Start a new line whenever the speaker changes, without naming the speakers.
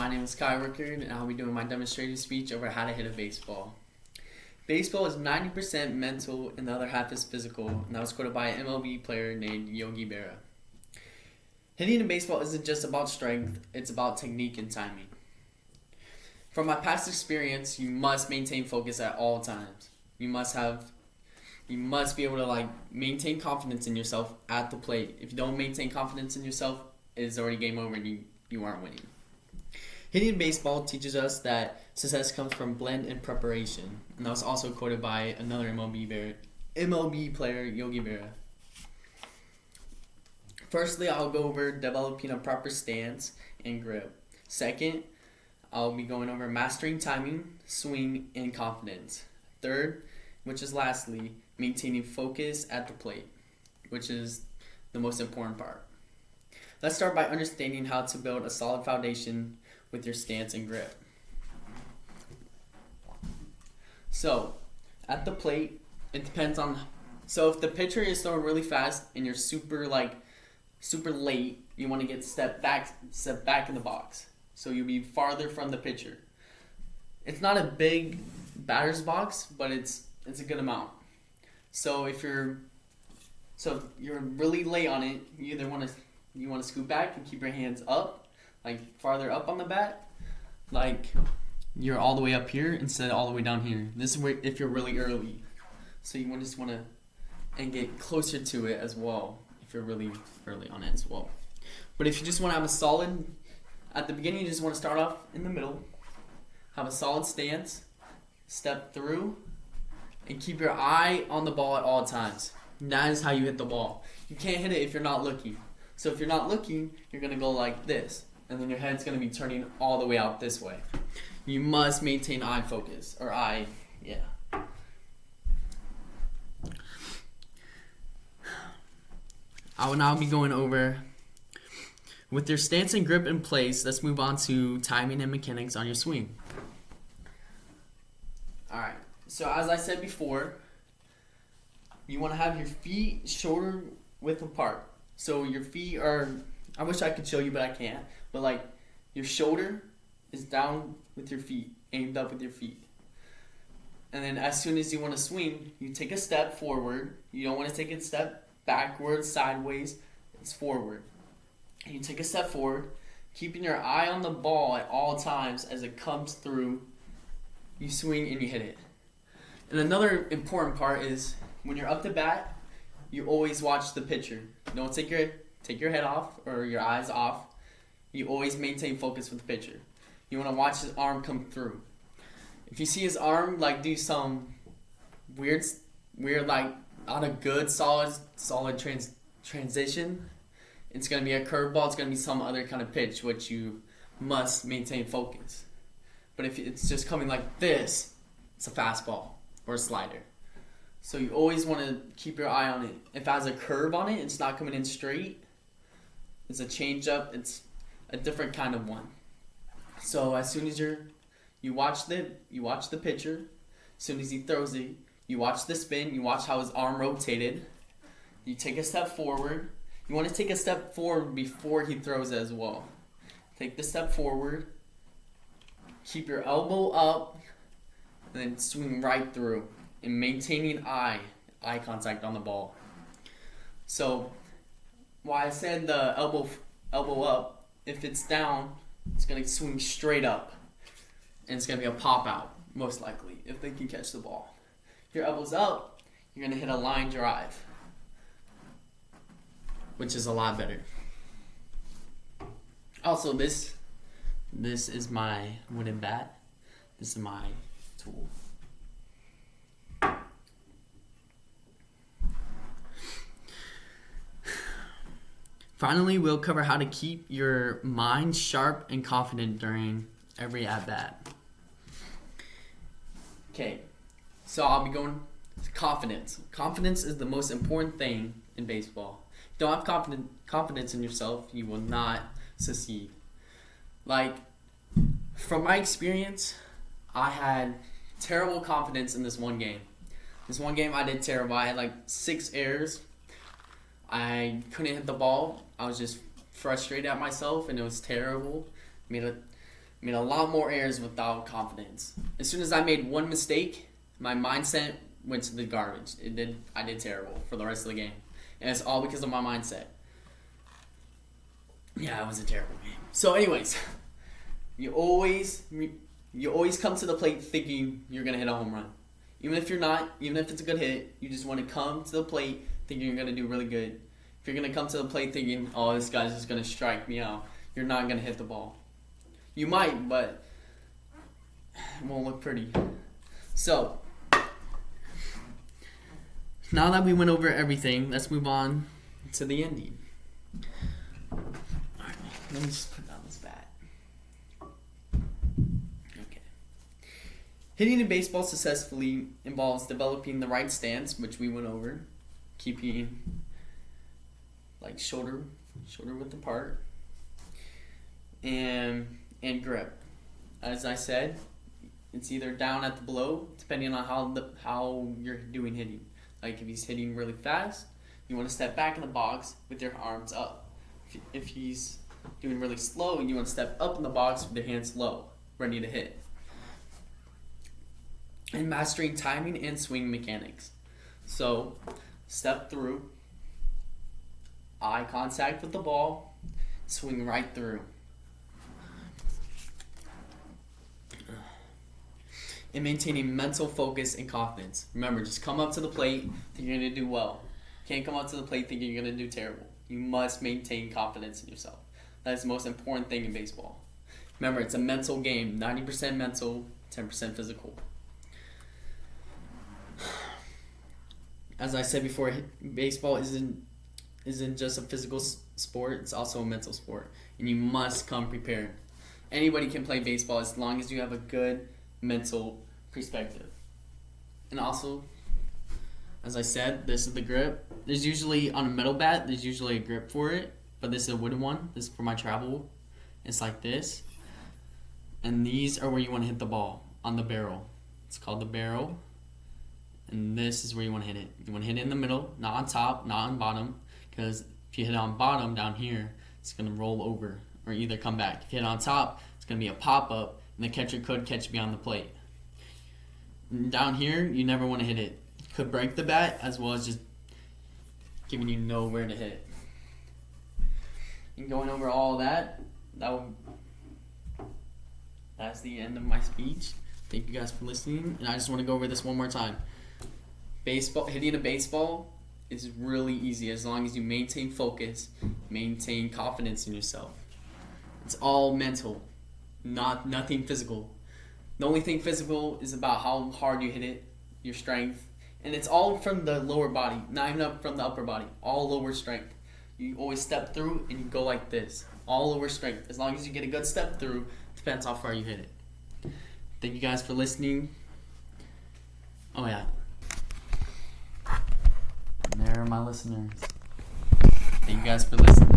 my name is Kai Rickard, and I'll be doing my demonstrative speech over how to hit a baseball. Baseball is 90% mental, and the other half is physical, and that was quoted by an MLB player named Yogi Berra. Hitting a baseball isn't just about strength, it's about technique and timing. From my past experience, you must maintain focus at all times. You must be able to maintain confidence in yourself at the plate. If you don't maintain confidence in yourself, it's already game over and you aren't winning. Hitting baseball teaches us that success comes from blend and preparation, and that was also quoted by another MLB player, Yogi Berra. Firstly, I'll go over developing a proper stance and grip. Second, I'll be going over mastering timing, swing, and confidence. Third, which is lastly, maintaining focus at the plate, which is the most important part. Let's start by understanding how to build a solid foundation with your stance and grip. So, at the plate, it depends on. So if the pitcher is throwing really fast and you're super late, you want to get step back in the box. So you'll be farther from the pitcher. It's not a big batter's box, but it's a good amount. So if you're really late on it, you either want to scoot back and keep your hands up, farther up on the bat, you're all the way up here instead of all the way down here. This is where if you're really early. So you just want to get closer to it as well if you're really early on it as well. But if you just want to have a solid, at the beginning you just want to start off in the middle, have a solid stance, step through, and keep your eye on the ball at all times. That is how you hit the ball. You can't hit it if you're not looking. So if you're not looking, you're going to go like this. And then your head's going to be turning all the way out this way. You must maintain eye focus. I will now be going over, with your stance and grip in place, let's move on to timing and mechanics on your swing. Alright, so as I said before, you want to have your feet shoulder width apart. So your feet are, I wish I could show you, but I can't. But your shoulder is down with your feet, aimed up with your feet. And then as soon as you want to swing, you take a step forward. You don't want to take a step backwards, sideways. It's forward. And you take a step forward, keeping your eye on the ball at all times as it comes through. You swing and you hit it. And another important part is when you're up to bat, you always watch the pitcher. Don't take your head off or your eyes off. You always maintain focus with the pitcher. You want to watch his arm come through. If you see his arm do some weird not a good solid transition, it's going to be a curveball. It's going to be some other kind of pitch which you must maintain focus. But if it's just coming like this, it's a fastball or a slider. So you always want to keep your eye on it. If it has a curve on it, it's not coming in straight. It's a changeup. It's a different kind of one. So as soon as you watch the pitcher, as soon as he throws it, you watch the spin. You watch how his arm rotated. You take a step forward. You want to take a step forward before he throws it as well. Take the step forward. Keep your elbow up, and then swing right through. And maintaining eye contact on the ball. So, while I said the elbow up, if it's down, it's going to swing straight up. And it's going to be a pop out, most likely, if they can catch the ball. If your elbow's up, you're going to hit a line drive, which is a lot better. Also, this is my wooden bat. This is my tool. Finally, we'll cover how to keep your mind sharp and confident during every at-bat. Okay, so I'll be going to confidence. Confidence is the most important thing in baseball. If you don't have confidence in yourself, you will not succeed. From my experience, I had terrible confidence in this one game. This one game I did terrible. I had 6 errors. I couldn't hit the ball. I was just frustrated at myself, and it was terrible. made a lot more errors without confidence. As soon as I made one mistake, my mindset went to the garbage. I did terrible for the rest of the game. And it's all because of my mindset. Yeah, it was a terrible game. So anyways, you always come to the plate thinking you're going to hit a home run. Even if you're not, even if it's a good hit, you just want to come to the plate thinking you're going to do really good. If you're going to come to the plate thinking, oh, this guy's just going to strike me out, you're not going to hit the ball. You might, but it won't look pretty. So, now that we went over everything, let's move on to the ending. Alright, let me just put down this bat. Okay. Hitting a baseball successfully involves developing the right stance, which we went over, keeping like shoulder width apart, and grip. As I said, it's either down at the blow, depending on how you're doing hitting. Like if he's hitting really fast, you want to step back in the box with your arms up. If he's doing really slow, you want to step up in the box with your hands low, ready to hit. And mastering timing and swing mechanics. So, step through, eye contact with the ball, swing right through. And maintaining mental focus and confidence. Remember, just come up to the plate thinking you're going to do well. Can't come up to the plate thinking you're going to do terrible. You must maintain confidence in yourself. That is the most important thing in baseball. Remember, it's a mental game. 90% mental, 10% physical. As I said before, baseball isn't just a physical sport. It's also a mental sport. And you must come prepared. Anybody can play baseball as long as you have a good mental perspective. And also, as I said, this is the grip. There's usually, on a metal bat, there's usually a grip for it, but this is a wooden one. This is for my travel. It's like this. And these are where you want to hit the ball, on the barrel. It's called the barrel. And this is where you want to hit it. You want to hit it in the middle, not on top, not on bottom, because if you hit it on bottom down here, it's going to roll over or either come back. If you hit it on top, it's going to be a pop-up, and the catcher could catch beyond the plate. And down here, you never want to hit it. It could break the bat, as well as just giving you nowhere to hit. And going over all that's the end of my speech. Thank you guys for listening, and I just want to go over this one more time. Hitting a baseball is really easy as long as you maintain focus, maintain confidence in yourself. It's all mental. Nothing physical. The only thing physical is about how hard you hit it, your strength, and it's all from the lower body, not even up from the upper body. All lower strength. You always step through and you go like this. All lower strength. As long as you get a good step through, depends how far you hit it. Thank you guys for listening. Oh yeah. And there are my listeners. Thank you guys for listening.